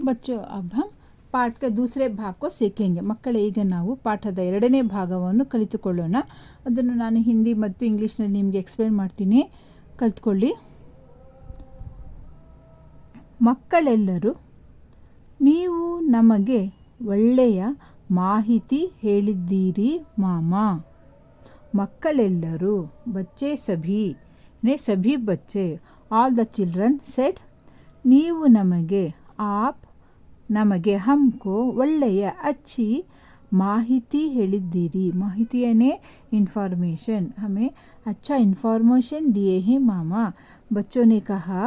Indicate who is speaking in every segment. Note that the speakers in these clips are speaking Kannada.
Speaker 1: बच्चों अब हम ಪಾಠ के दूसरे भाग को सीखेंगे. ಮಕ್ಕಳೇ, ಈಗ ನಾವು ಪಾಠದ ಎರಡನೇ ಭಾಗವನ್ನು ಕಲಿತುಕೊಳ್ಳೋಣ. ಅದನ್ನು ನಾನು ಹಿಂದಿ ಮತ್ತು ಇಂಗ್ಲೀಷ್ನಲ್ಲಿ ನಿಮಗೆ ಎಕ್ಸ್ಪ್ಲೇನ್ ಮಾಡ್ತೀನಿ, ಕಲಿತ್ಕೊಳ್ಳಿ. ಮಕ್ಕಳೆಲ್ಲರೂ, ನೀವು ನಮಗೆ ಒಳ್ಳೆಯ ಮಾಹಿತಿ ಹೇಳಿದ್ದೀರಿ ಮಾಮ. ಮಕ್ಕಳೆಲ್ಲರೂ, ಬಚ್ಚೆ ಸಭಿ ने सभी बच्चे, all the children said, ನೀವು ನಮಗೆ, आप ನಮಗೆ, हमको ಒಳ್ಳೆಯ अच्छी ಮಾಹಿತಿ ಹೇಳಿದ್ದೀರಿ. ಮಾಹಿತಿ यानी इन्फॉर्मेशन, हमें अच्छा इन्फॉर्मेशन दिए हैं मामा. बच्चों ने कहा,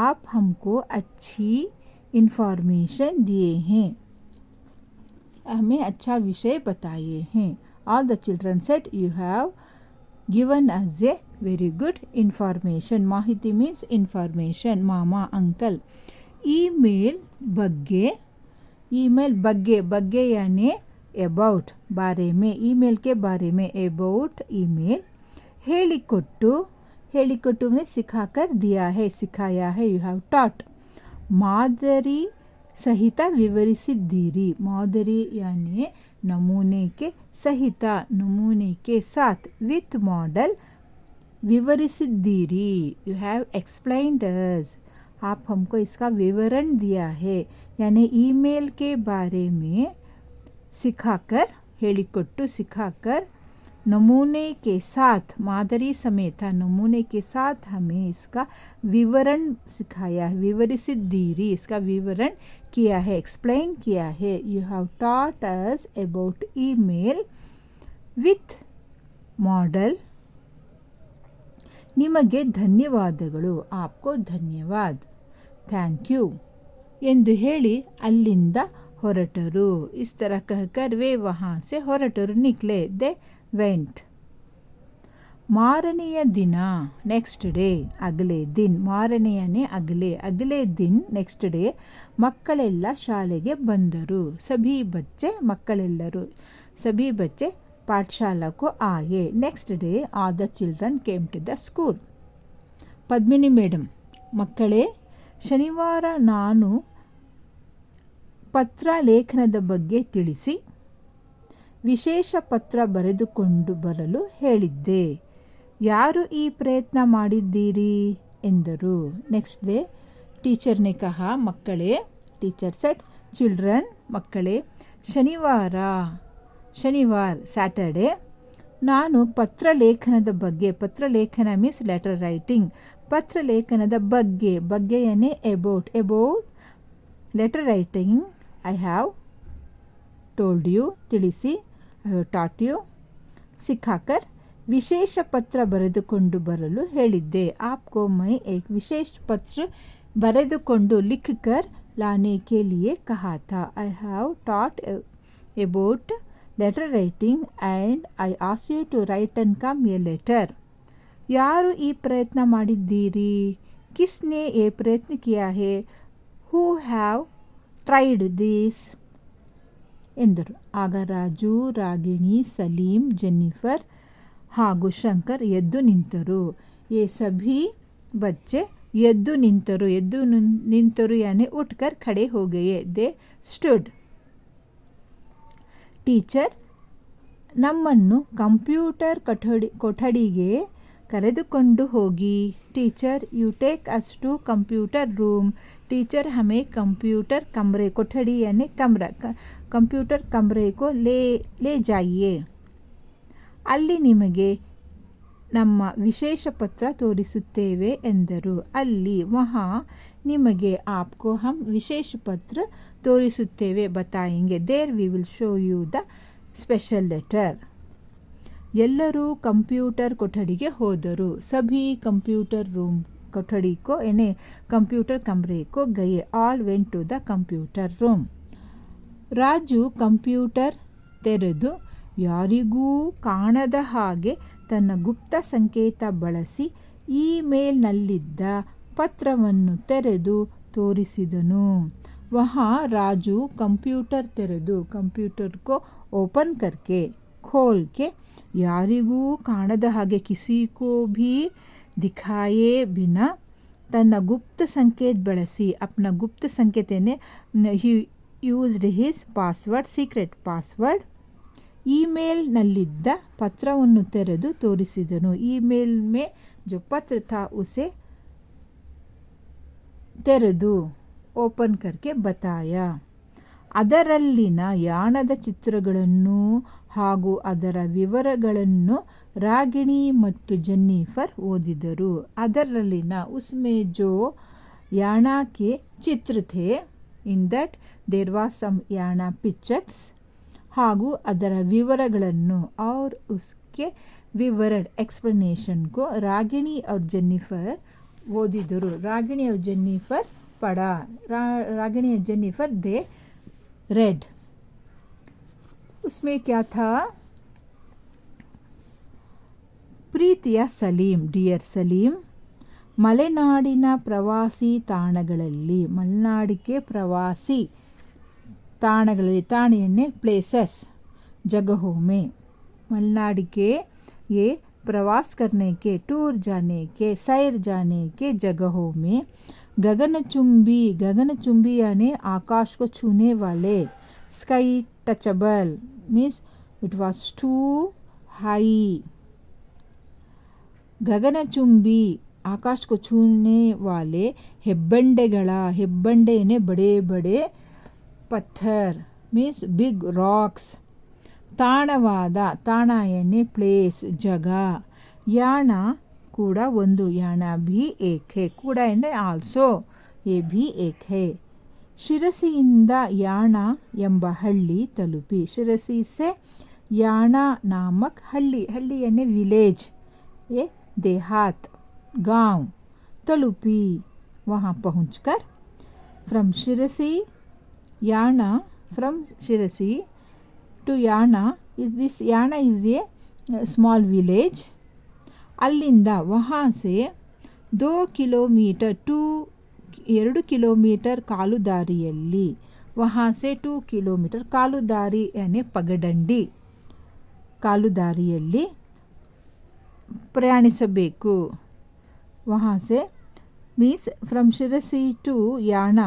Speaker 1: आप हमको अच्छी इन्फॉर्मेशन दिए हैं, हमें अच्छा विषय बताए हैं. All the children said, you have given us a very good information. ಮಾಹಿತಿ means information. ಮಾಮಾ, अंकल. ईमेल ಬಗ್ಗೆ, ईमेल ಬಗ್ಗೆ, ಬಗ್ಗೆ यानी about, बारे में, ईमेल के बारे में, about ईमेल. ಹೇಳಿಕೊಟ್ಟು, ಹೇಳಿಕೊಟ್ಟು में सिखाकर दिया है, सिखाया है, you have taught. ಮಾದರಿ ಸಹಿತ ವಿವರಿಸಿದ್ದೀರಿ. ಮಾದರಿ यानी नमूने के सहित, नमूने के साथ, विथ मॉडल. विवरिसिದ್ದೀರಿ, यू हैव एक्सप्लेन्ड अस. आप हमको इसका विवरण दिया है, यानी ईमेल के बारे में सिखाकर, ಹೇಳಿಕೊಟ್ಟು, सिखाकर, नमूने के साथ, मादरी समेत, नमूने के साथ हमें इसका विवरण सिखाया है. विवरिसिದ್ದೀರಿ, इसका विवरण किया है, एक्सप्लेन किया है. You have taught us about email with model. ನಿಮಗೆ ಧನ್ಯವಾದಗಳು, आपको धन्यवाद, थैंक यू ಎಂದು ಹೇಳಿ ಅಲ್ಲಿಂದ ಹೊರಟರು. इस तरह कहकर वे वहाँ से ಹೊರಟರು, निकले, दे वेंट. ಮಾರನೆಯ ದಿನ, ನೆಕ್ಸ್ಟ್ ಡೇ, ಅಗಲೆ ದಿನ್. ಮಾರನೆ ಯಾನೆ ಅಗಲೆ, ಅಗಲೆ ದಿನ್, ನೆಕ್ಸ್ಟ್ ಡೇ. ಮಕ್ಕಳೆಲ್ಲ ಶಾಲೆಗೆ ಬಂದರು. ಸಭಿ ಬಚ್ಚೆ, ಮಕ್ಕಳೆಲ್ಲರೂ, ಸಭಿ ಬಚ್ಚೆ पाठशाला को आए. Next day all the children came to the school. Padmini madam, ಮಕ್ಕಳೇ, ಶನಿವಾರ ನಾನು ಪತ್ರ ಲೇಖನದ ಬಗ್ಗೆ ತಿಳಿಸಿ ವಿಶೇಷ ಪತ್ರ ಬರೆದುಕೊಂಡು ಬರಲು ಹೇಳಿದ್ದೆ. ಯಾರು ಈ ಪ್ರಯತ್ನ ಮಾಡಿದ್ದೀರಿ ಎಂದರು. ನೆಕ್ಸ್ಟ್ ಡೇ ಟೀಚರ್ ನೆ ಕಹಾ, ಮಕ್ಕಳೇ, ಟೀಚರ್ ಸೆಟ್, ಚಿಲ್ಡ್ರನ್, ಮಕ್ಕಳೇ, ಶನಿವಾರ, ಶನಿವಾರ, ಸ್ಯಾಟರ್ಡೆ, ನಾನು ಪತ್ರಲೇಖನದ ಬಗ್ಗೆ, ಪತ್ರಲೇಖನ ಮೀನ್ಸ್ ಲೆಟರ್ ರೈಟಿಂಗ್, ಪತ್ರಲೇಖನದ ಬಗ್ಗೆ, ಬಗ್ಗೆ ಯಾನೆ about, about letter writing, I have told you, ತಿಳಿಸಿ, ಐ ಹ್ಯಾವ್ ಟಾಟ್ ಯು, ಸಿಖಾಕರ್, ವಿಶೇಷ ಪತ್ರ ಬರೆದುಕೊಂಡು ಬರಲು ಹೇಳಿದ್ದೆ. आपको मैं एक विशेष पत्र ಬರೆದುಕೊಂಡು लिखकर लाने के लिए कहा था. I have taught about letter writing and I asked you to write and come a letter. ಯಾರು ಈ ಪ್ರಯತ್ನ ಮಾಡಿದ್ದೀರಿ? किसने ये प्रयत्न किया है? Who have tried this? ಎಂದರು. ಆಗ ರಾಜು, ರಾಗಿಣಿ, ಸಲೀಂ, ಜೆನ್ನಿಫರ್ ಹಾಗೂ ಶಂಕರ್ ಎದ್ದು ನಿಂತರು. ये सभी बच्चे ಎದ್ದು ನಿಂತರು. ಎದ್ದು ನಿಂತರು ಯಾನೆ ಉಟ್ಕರ್ ಖಡೆ ಹೋ ಗಯೆ, ದೇ ಸ್ಟುಡ್. ಟೀಚರ್ ನಮ್ಮನ್ನು ಕಂಪ್ಯೂಟರ್ ಕೊಠಡಿಗೆ ಕರೆದುಕೊಂಡು ಹೋಗಿ. Teacher you take us to computer room. Teacher ಹಮೇ ಕಂಪ್ಯೂಟರ್ ಕಮರೆ, ಕೊಠಡಿ ಯಾನೆ ಕಮರ, ಕಂಪ್ಯೂಟರ್ ಕಮರೆ ಕೋ ಲೇ ಜಾಯಿಯೇ. ಅಲ್ಲಿ ನಿಮಗೆ ನಮ್ಮ ವಿಶೇಷ ಪತ್ರ ತೋರಿಸುತ್ತೇವೆ ಎಂದರು. ಅಲ್ಲಿ, ವಹಾ, ನಿಮಗೆ, ಆಪ್ಕೋ ಹಮ್ ವಿಶೇಷ ಪತ್ರ ತೋರಿಸುತ್ತೇವೆ, ಬತಾಯೆಂಗೆ, there we will show you the special letter. ಎಲ್ಲರೂ ಕಂಪ್ಯೂಟರ್ ಕೊಠಡಿಗೆ ಹೋದರು. ಸಭಿ ಕಂಪ್ಯೂಟರ್ ರೂಮ್ ಕೊಠಡಿ ಕೋ ಎನೆ ಕಂಪ್ಯೂಟರ್ ಕಮರೆ ಕೋ ಗಯೆ. All went to the computer room. Raju computer ತೆರೆದು ಯಾರಿಗೂ ಕಾಣದ ಹಾಗೆ ತನ್ನ ಗುಪ್ತ ಸಂಕೇತ ಬಳಸಿ ಇಮೇಲ್ನಲ್ಲಿದ್ದ ಪತ್ರವನ್ನು ತೆರೆದು ತೋರಿಸಿದನು. वहाँ राजू कंप्यूटर ತೆರೆದು, कंप्यूटर को ओपन करके, खोल के, ಯಾರಿಗೂ ಕಾಣದ ಹಾಗೆ, किसी को भी दिखाए बिना, ತನ್ನ ಗುಪ್ತ ಸಂಕೇತ ಬಳಸಿ ಅಪ್ನ ಗುಪ್ತ ಸಂಕೇತನೇ he used his password secret password ಇಮೇಲ್ನಲ್ಲಿದ್ದ ಪತ್ರವನ್ನು ತೆರೆದು ತೋರಿಸಿದನು. ಇಮೇಲ್ ಮೇ ಜೋ ಪತ್ರ ಥಾ ಉಸೆ ತೆರೆದು ಓಪನ್ ಕರ್ಕೆ ಬತಾಯ. ಅದರಲ್ಲಿನ ಯಾಣದ ಚಿತ್ರಗಳನ್ನು ಹಾಗೂ ಅದರ ವಿವರಗಳನ್ನು ರಾಗಿಣಿ ಮತ್ತು ಜೆನ್ನಿಫರ್ ಓದಿದರು. ಅದರಲ್ಲಿನ ಉಸ್ಮೆ ಜೋ ಯಾಣ ಕೆ ಚಿತ್ರ ಥೇ, in that there was some Yana pictures, ಹಾಗೂ ಅದರ ವಿವರಗಳನ್ನು और उसके विवरण एक्सप्लेनेशन को रागिणी और जेनिफर ಓದಿದರು. ರಾಗಿಣಿ और जेनिफर पढ़ा. रागिणी और जेनिफर दे रेड. उसमें क्या था? ಪ್ರೀತಿಯ ಸಲೀಂ, ಡಿಯರ್ ಸಲೀಂ, ಮಲೆನಾಡಿನ ಪ್ರವಾಸಿ ತಾಣಗಳಲ್ಲಿ, ಮಲೆನಾಡಿಗೆ ಪ್ರವಾಸಿ ತಾಣಗಳಲ್ಲಿ, ತಾಣೆಯನ್ನೇ ಪ್ಲೇಸಸ್, जगहों में, मलनाड के ये प्रवास करने के, टूर जाने के, सैर जाने के जगहों में गगनचुंबी, गगनचुंबी यानी आकाश को छूने वाले, sky touchable means it was too high, गगनचुंबी आकाश को छूने वाले ಹೆಬ್ಬಂಡೆಗಳ, ಹೆಬ್ಬಂಡೆಯೇ बड़े बड़े पत्थर मीन्स बिग रॉक्स, ತಾಣವಾದ, ತಾಣ ಎನ್ನೆ ಪ್ಲೇಸ್, ಜಗ, ಯಾಣ ಕೂಡ ಒಂದು, ಯಾಣ ಭಿ ಏಕ್ ಹೇ, ಕೂಡ ಎನ್ನೆ ಆಲ್ಸೋ, ಯೇ ಭಿ ಏಕ್ ಹೇ. ಶಿರಸಿಯಿಂದ ಯಾಣ ಎಂಬ ಹಳ್ಳಿ ತಲುಪಿ, ಶಿರಸಿ ಸೆ ಯಾಣ ನಾಮಕ್ ಹಳ್ಳಿ, ಹಳ್ಳಿ ಎನ್ನೆ ವಿಲೇಜ್, ये देहात गांव तलुपी, वहाँ पहुंचकर from Sirsi Yana, from Sirsi to Yana, this Yana is a small village, अल्लिंद वहाँ से 2 किलोमीटर 2 किलोमीटर कालुदारियल्ली, वहाँ से 2 किलोमीटर कालुदारी यानी पगडंडी, कालुदारियल्ली ಪ್ರಯಾಣಿಸಬೇಕು. वहाँ से means from Shirasi to Yana,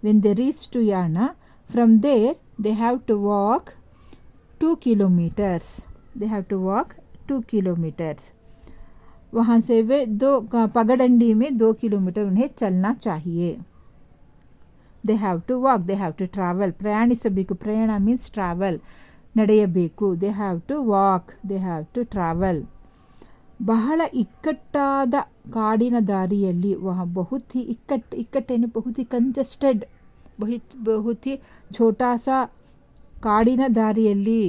Speaker 1: when they reach to Yana, from there they have to walk 2 kilometers, they have to walk 2 kilometers. वहाँ से वे पगडंडी में 2 किलोमीटर उन्हें चलना चाहिए. they have to walk, they have to travel, ಪ್ರಯಾಣಿಸಬೇಕು, ಪ್ರಯಾಣ means travel, ನಡೆಯಬೇಕು, they have to walk, they have to travel. ಬಹಳ ಇಕ್ಕಟ್ಟಾದ ಕಾಡಿನ ದಾರಿಯಲ್ಲಿ, ವಹ ಬಹುತ್ ಹಿ ಇಕ್ಕಟ್ಟೇನು ಬಹುತ್ ಹಿ ಕಂಜೆಸ್ಟೆಡ್, ಬಹುತ್ ಹಿ ಛೋಟಾ ಸಾ ಕಾಡಿನ ದಾರಿಯಲ್ಲಿ,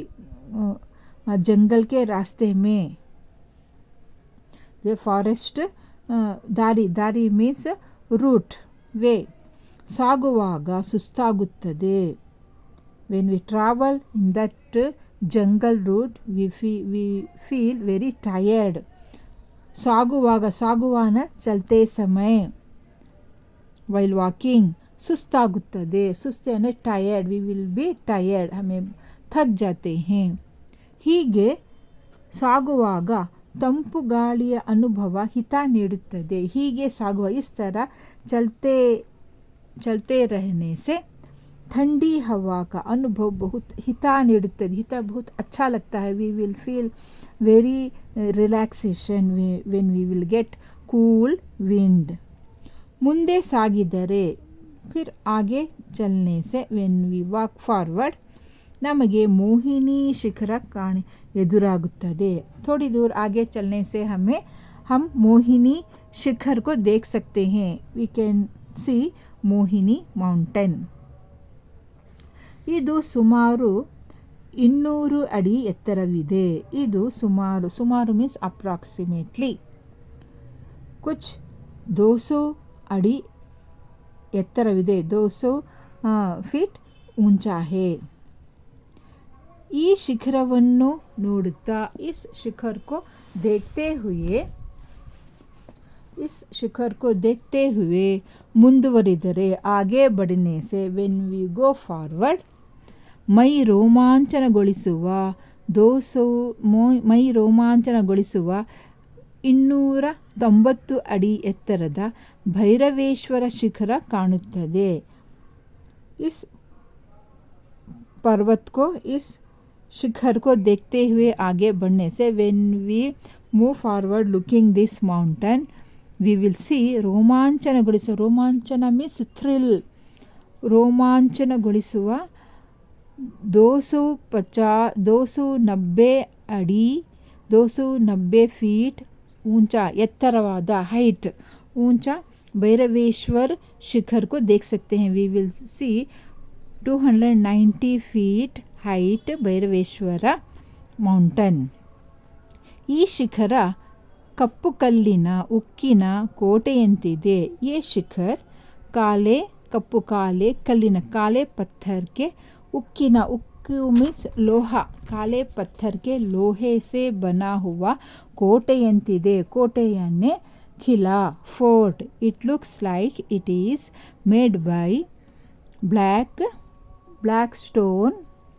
Speaker 1: ಜಂಗಲ್ ಕೆ ರಾಸ್ತೆ ಮೇ, ದ ಫಾರೆಸ್ಟ್ ದಾರಿ, ದಾರಿ ಮೀನ್ಸ್ ರೂಟ್, ವೇ, ಸಾಗುವಾಗ ಸುಸ್ತಾಗುತ್ತದೆ. When we travel in that jungle route we feel very tired. ಸಾಗುವಾಗ, ಸಾಗುವಾನ ಚಲತೆ ಸಮಯ, while walking ಸುಸ್ತಾಗುತ್ತದೆ, ಸುಸ್ತು ಅಂದರೆ tired, we will be tired, ಹಮೇ ಥಕ್ ಜಾತೆ ಹೇ. ಹೀಗೆ ಸಾಗುವಾಗ ತಂಪು ಗಾಳಿಯ ಅನುಭವ ಹಿತ ನೀಡುತ್ತದೆ. ಹೀಗೆ ಸಾಗುವ, ಇಸ್ ಥರ ಚಲತೆ रहने से ठंडी हवा का अनुभव बहुत हिता ನೀಡುತ್ತದೆ. हिता बहुत अच्छा लगता है. we will feel very relaxation when we will get cool wind. ಮುಂದೆ ಸಾಗಿದರೆ, फिर आगे चलने से, when we walk forward, ನಮಗೆ ಮೋಹಿನಿ ಶಿಖರ ಎದುರಾಗುತ್ತದೆ. थोड़ी दूर आगे चलने से हम मोहिनी शिखर को देख सकते हैं. we can see Mohini mountain. ಇದು ಸುಮಾರು 200 ಅಡಿ ಎತ್ತರವಿದೆ. ಇದು ಸುಮಾರು ಮೀನ್ಸ್ ಅಪ್ರಾಕ್ಸಿಮೇಟ್ಲಿ, ಕುಚ್ 200 ಅಡಿ ಎತ್ತರವಿದೆ, 200 ಫೀಟ್ ऊंचा है. ಈ ಶಿಖರವನ್ನು ನೋಡುತ್ತಾ, ಇಸ್ ಶಿಖರ್ ಕೋ देखते हुए ಮುಂದುವರಿದರೆ, ಆಗೆ ಬಡನೆ ಸೆ, ವೆನ್ ವಿ ಗೋ ಫಾರ್ವರ್ಡ್, ಮೈ ರೋಮಾಂಚನಗೊಳಿಸುವ 290 ಅಡಿ ಎತ್ತರದ ಭೈರವೇಶ್ವರ ಶಿಖರ ಕಾಣುತ್ತದೆ. इस पर्वत को, इस शिखर को देखते हुए आगे बढ़ने से when we move forward looking this mountain we will see ರೋಮಾಂಚನಗೊಳಿಸುವ, ರೋಮಾಂಚನ ಮೀನ್ಸ್ ಥ್ರಿಲ್, ರೋಮಾಂಚನಗೊಳಿಸುವ 290 ಅಡಿ 290 ಫೀಟ್ ऊंचा, ಎತ್ತರವಾದ, ಹೈಟ್ ऊंचा भैरवेश्वर शिखर को देख सकते हैं. We will see 290 feet height Bhairaveshwara mountain. ಈ ಶಿಖರ ಕಪ್ಪು ಕಲ್ಲಿನ ಉಕ್ಕಿನ ಕೋಟೆಯಂತಿದೆ. ये शिखर काले, कप्पु काले, कल्लिನ काले पत्थर के, उक्किನ उक्कु मीन्स लोहा, काले पत्थर के लोहे से बना हुआ ಕೋಟೆಯಂತಿದೆ. ಕೋಟೆಯನ್ನೇ किला, fort. It looks like it is made by black stone,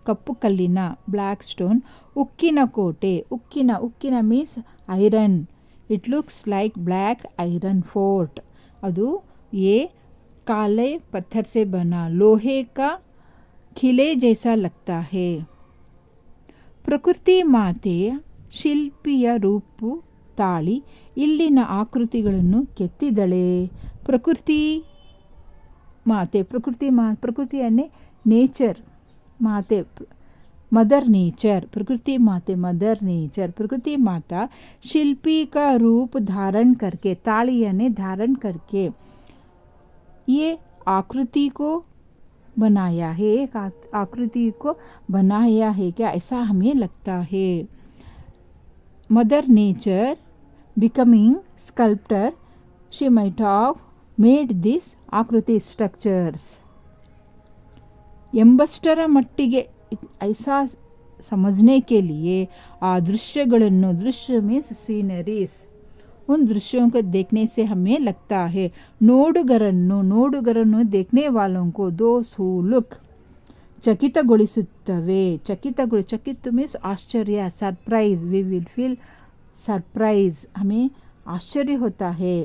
Speaker 1: ಕಪ್ಪು ಕಲ್ಲಿನ, ಬ್ಲ್ಯಾಕ್ ಸ್ಟೋನ್, ಉಕ್ಕಿನ ಕೋಟೆ, ಉಕ್ಕಿನ means iron. It looks like black iron fort. ಅದು ये काले पत्थर से बना लोहे का किले जैसा लगता है. ಪ್ರಕೃತಿ ಮಾತೆಯ ಶಿಲ್ಪಿಯ ರೂಪು ತಾಳಿ ಇಲ್ಲಿನ ಆಕೃತಿಗಳನ್ನು ಕೆತ್ತಿದಳೆ. ಪ್ರಕೃತಿ ಮಾತೆ, ಪ್ರಕೃತಿಯನ್ನೇ ನೇಚರ್, ಮಾತೆ मदर नेचर, प्रकृति माते मदर नेचर. प्रकृति माता शिल्पी का रूप धारण करके, तालियाने धारण करके ये आकृति को बनाया है. एक आकृति को बनाया है क्या, ऐसा हमें लगता है. Mother nature becoming sculptor, she might have made this आकृति structures. ಎಂಬಷ್ಟರ ಮಟ್ಟಿಗೆ ऐसा समझने के लिए आ दृश्यಗಳನ್ನು, दृश्य मीन्स सीनरीज, उन दृश्यों को देखने से हमें लगता है. ನೋಡುಗರನ್ನು देखने वालों को those who look ಚಕಿತಗೊಳಿಸುತ್ತವೆ. ಚಕಿತ मीन्स आश्चर्य, surprise. We will feel surprise, हमें आश्चर्य होता है.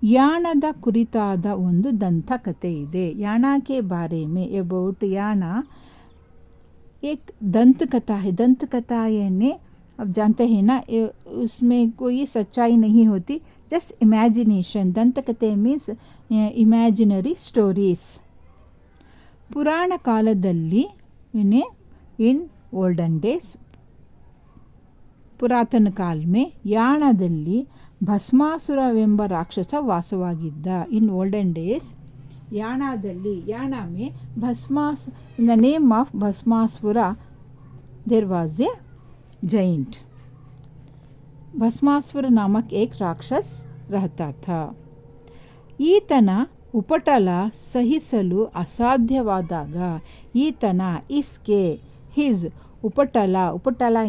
Speaker 1: ಯಾಣದ ಕುರಿತಾದ ಒಂದು ದಂತಕಥೆ ಇದೆ. ಯಾಣ के बारे में अबाउट याना एक दंत कथा है. दंत कथा यानी अब जानते हैं ना, उसमें कोई सच्चाई नहीं होती, जस्ट इमेजिनेशन. दंत कथे मीन्स इमेजिनरी स्टोरीज. ಪುರಾಣ ಕಾಲದಲ್ಲಿ इन ओल्डन डेज, ಪುರಾತನ ಕಾಲ में ಯಾಣದಲ್ಲಿ ಭಸ್ಮಾಸುರವೆಂಬ ರಾಕ್ಷಸ ವಾಸವಾಗಿದ್ದ. ಇನ್ ಓಲ್ಡನ್ ಡೇಸ್ ಯಾಣದಲ್ಲಿ, ಯಾಣ में in the name of भस्मासुरा there was a giant. Bhasmasur नामक एक राक्षस रहता था. ಈತನ ಉಪಟಳ ಸಹಿಸಲು ಅಸಾಧ್ಯವಾದಾಗ ಈತನ ಇಸ್ಕೆ ಹಿಸ್ ಉಪಟಳ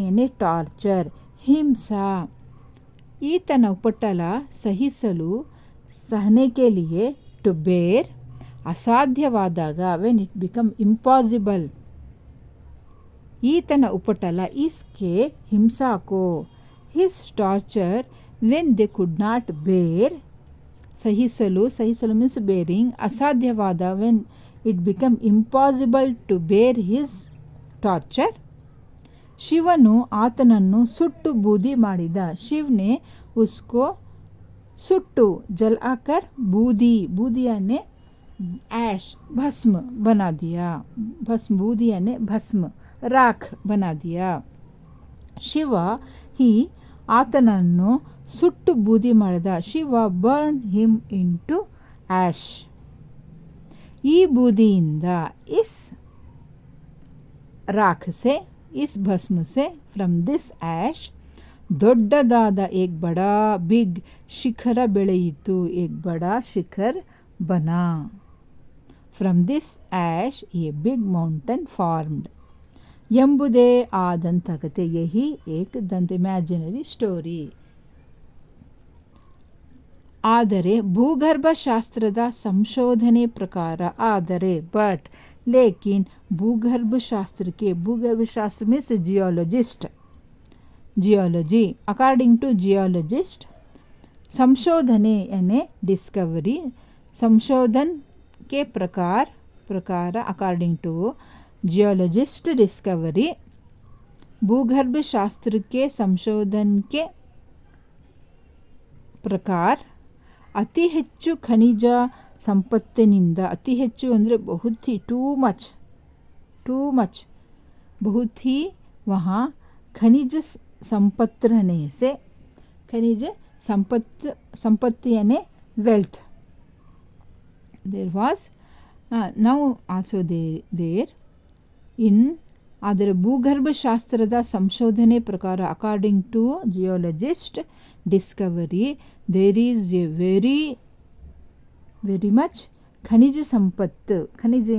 Speaker 1: ಎನ್ನೆ ಟಾರ್ಚರ್, ಹಿಂಸಾ. ಈತನ ಉಪಟಳ सहने के लिए to bear, ಅಸಾಧ್ಯವಾದಾಗ when it become impossible. ಈತನ ಉಪಟಳ इसके ಹಿಂಸಾ को, his torture when they could not bear. ಸಹಿಸಲು means bearing, ಅಸಾಧ್ಯವಾದ when it become impossible to bear his torture. ಶಿವನು ಆತನನ್ನು ಸುಟ್ಟು ಬೂದಿ ಮಾಡಿದ. ಶಿವನೇ उसको सुट्टू जलाकर बूदी यानी ऐश, भस्म बना दिया. भस्म, बूदी यानी भस्म, राख बना दिया. ಶಿವ ही ಆತನನ್ನು ಸುಟ್ಟು ಬೂದಿ ಮಾಡಿದ. Shiva burn him into ash. ಈ ಬೂದಿಯಿಂದ इस राख से, इस भस्म से, फ्रॉम दिस ऐश ದೊಡ್ಡದಾದ एक बड़ा बिग ಶಿಖರ ಬೆಳೆಯಿತು. एक बड़ा शिखर बना. फ्रॉम दिस ऐश ये बिग माउंटेन फॉर्म्ड. ಎಂಬುದೇ ಆ ದಂತಕಥೆ. यही एक ದಂತ ಇಮ್ಯಾಜಿನರಿ ಸ್ಟೋರಿ. ಆದರೆ ಭೂಗರ್ಭಶಾಸ್ತ್ರದ ಸಂಶೋಧನೆ ಪ್ರಕಾರ, ಆದರೆ ಬಟ್ ಲೇಕಿನ್ ಭೂಗರ್ಭಶಾಸ್ತ್ರಕ್ಕೆ, ಭೂಗರ್ಭಶಾಸ್ತ್ರ means geologist, geology according to geologist संशोधने यानी डिस्कवरी संशोधन के प्रकार अकॉर्डिंग टू जियोलॉजिस्ट डिस्कवरी भूगर्भ शास्त्र के संशोधन के प्रकार ಅತಿ ಹೆಚ್ಚು ಖನಿಜ ಸಂಪತ್ತಿನಿಂದ ಅತಿ ಹೆಚ್ಚು ಅಂದರೆ बहुत ही टू मच बहुत ही वहाँ खनिज संपत्ति रहने से खनिज संपत्ति यानी wealth there was now also there in ಆದರೆ ಭೂಗರ್ಭಶಾಸ್ತ್ರದ ಸಂಶೋಧನೆ ಪ್ರಕಾರ according to geologist discovery there is a very much ಖನಿಜ ಸಂಪತ್ತು ಖನಿಜ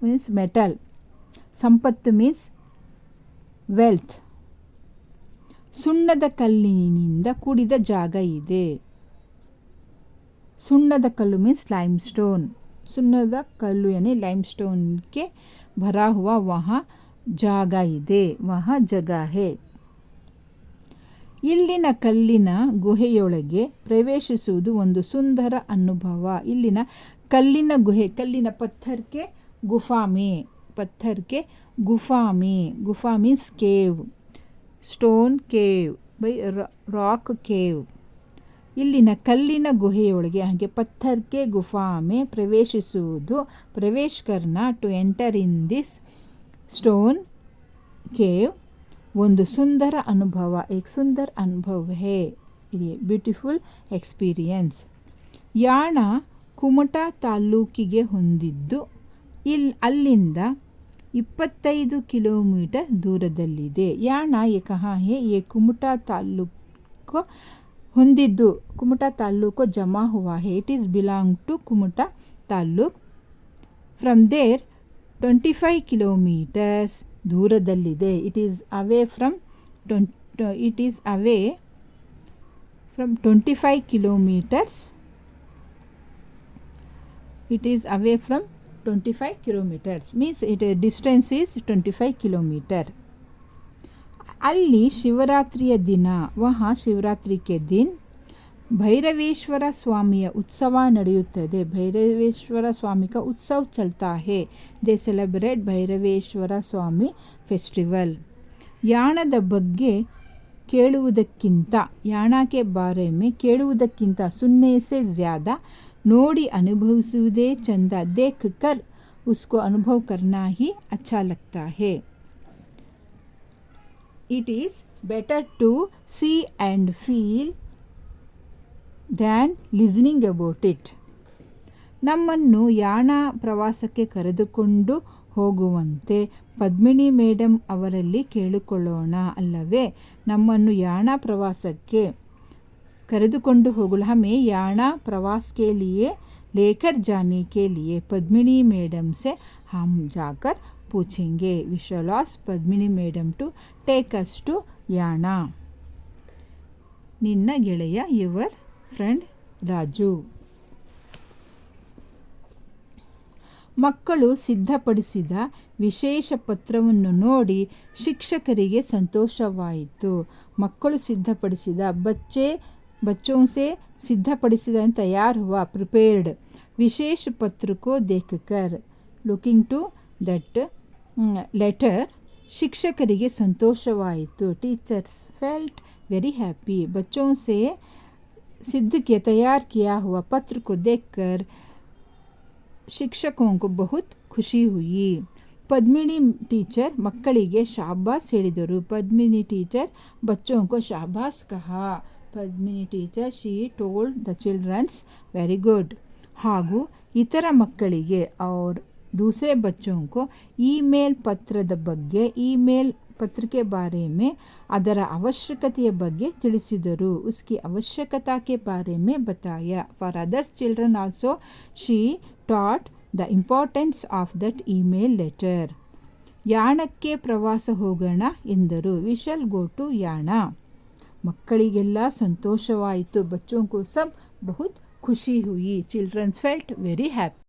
Speaker 1: ಮೀನ್ಸ್ ಮೆಟಲ್ ಸಂಪತ್ತು ಮೀನ್ಸ್ ವೆಲ್ತ್ ಸುಣ್ಣದ ಕಲ್ಲಿನಿಂದ ಕೂಡಿದ ಜಾಗ ಇದೆ ಸುಣ್ಣದ ಕಲ್ಲು ಮೀನ್ಸ್ ಲೈಮ್ ಸ್ಟೋನ್ ಸುಣ್ಣದ ಕಲ್ಲು यानी लाइमस्टोन के भरा हुआ वहाँ ಜಾಗ ಇದೆ ವಹ ಜಗ ಹೇ ಇಲ್ಲಿನ ಕಲ್ಲಿನ ಗುಹೆಯೊಳಗೆ ಪ್ರವೇಶಿಸುವುದು ಒಂದು ಸುಂದರ ಅನುಭವ ಇಲ್ಲಿನ ಕಲ್ಲಿನ ಗುಹೆ ಕಲ್ಲಿನ ಪತ್ಥರ್ಗೆ ಗುಫಾ means cave stone cave by rock cave ಇಲ್ಲಿನ ಕಲ್ಲಿನ ಗುಹೆಯೊಳಗೆ ಹಾಗೆ ಪತ್ಥರ್ಗೆ ಗುಫಾ ಮೇ ಪ್ರವೇಶಿಸುವುದು ಪ್ರವೇಶ್ ಕರ್ನಾ to enter in this stone cave ಒಂದು ಸುಂದರ ಅನುಭವ एक सुंदर अनुभव है ये ब्यूटीफुल एक्सपीरियंस ಯಾಣ ಕುಮಟಾ ತಾಲೂಕಿಗೆ ಹೊಂದಿದ್ದು ಅಲ್ಲಿಂದ 25 ಕಿಲೋಮೀಟರ್ ದೂರದಲ್ಲಿದೆ ಯಾಣ ये कहाँ है ये कुमटा तालुक ಹೊಂದಿದ್ದು कुमटा तालुक जमा हुआ है it is belong to Kumta taluk from there 25 kilometers ದೂರದಲ್ಲಿದೆ it is away from 25 kilometers it is away from 25 kilometers means it distance is 25 kilometer ಅಲ್ಲಿ ಶಿವರಾತ್ರಿಯ ದಿನ वहाँ शिवरात्रि के दिन भैरवेश्वर स्वामिಯ ಉತ್ಸವ ನಡೆಯುತ್ತದೆ भैरवेश्वर स्वामी का उत्सव चलता है they celebrate Bhairaveshwara Swami festival ಯಾಣದ ಬಗ್ಗೆ ಕೇಳುವುದಕ್ಕಿಂತ ಯಾಣ के बारे में ಕೇಳುವುದಕ್ಕಿಂತ सुनने से ज़्यादा ನೋಡಿ ಅನುಭವಿಸುವುದೇ ಚಂದ देख कर उसको अनुभव करना ही अच्छा लगता है it is better to see and feel than listening about it ನಮ್ಮನ್ನು ಯಾಣ ಪ್ರವಾಸಕ್ಕೆ ಕರೆದುಕೊಂಡು ಹೋಗುವಂತೆ ಪದ್ಮಿನಿ ಮೇಡಮ್ ಅವರಲ್ಲಿ ಕೇಳಿಕೊಳ್ಳೋಣ ಅಲ್ಲವೇ ನಮ್ಮನ್ನು ಯಾಣ ಪ್ರವಾಸಕ್ಕೆ ಕರೆದುಕೊಂಡು ಹೋಗಲು हमें याना प्रवास के लिए लेकर जाने के लिए पद्मिनी मैडम से हम जाकर पूछेंगे we shall ask Padmini madam to take us to याना ನಿನ್ನ ಗೆಳೆಯ your friend ರಾಜು ಮಕ್ಕಳು ಸಿದ್ಧಪಡಿಸಿದ ವಿಶೇಷ ಪತ್ರವನ್ನು ನೋಡಿ ಶಿಕ್ಷಕರಿಗೆ ಸಂತೋಷವಾಯಿತು ಮಕ್ಕಳು ಸಿದ್ಧಪಡಿಸಿದ बच्चों से सिद्धपडिसिद तैयार हुआ प्रिपेयर्ड विशेष पत्र को देखकर लुकिंग टू दैट लेटर शिक्षकರಿಗೆ संतोषवाಯಿತು टीचर्स फेल्ट वेरी हैप्पी बच्चों से सिद्ध किया तैयार किया हुआ पत्र को देखकर शिक्षकों को बहुत खुशी हुई पद्मिनी टीचर मಕ್ಕಳಿಗೆ शाबाश ಹೇಳಿದರು पद्मिनी टीचर बच्चों को शाबाश कहा Padmini teacher she told the childrens very good ಹಾಗೂ ಇತರ ಮಕ್ಕಳಿಗೆ और दूसरे बच्चों को ईमेल ಪತ್ರದ ಬಗ್ಗೆ ईमेल पत्र के बारे में ಅದರ ಅವಶ್ಯಕತೆಯ ಬಗ್ಗೆ ತಿಳಿಸಿದರು उसकी आवश्यकता के बारे में बताया for others children also she taught the importance of that email letter ಯಾಣಕ್ಕೆ ಪ್ರವಾಸ ಹೋಗೋಣ ಎಂದರು we shall go to Yana ಮಕ್ಕಳಿಗೆಲ್ಲ ಸಂತೋಷವಾಯಿತು बच्चों को सब बहुत खुशी हुई चिल्ड्रन फेल्ट वेरी हैप्पी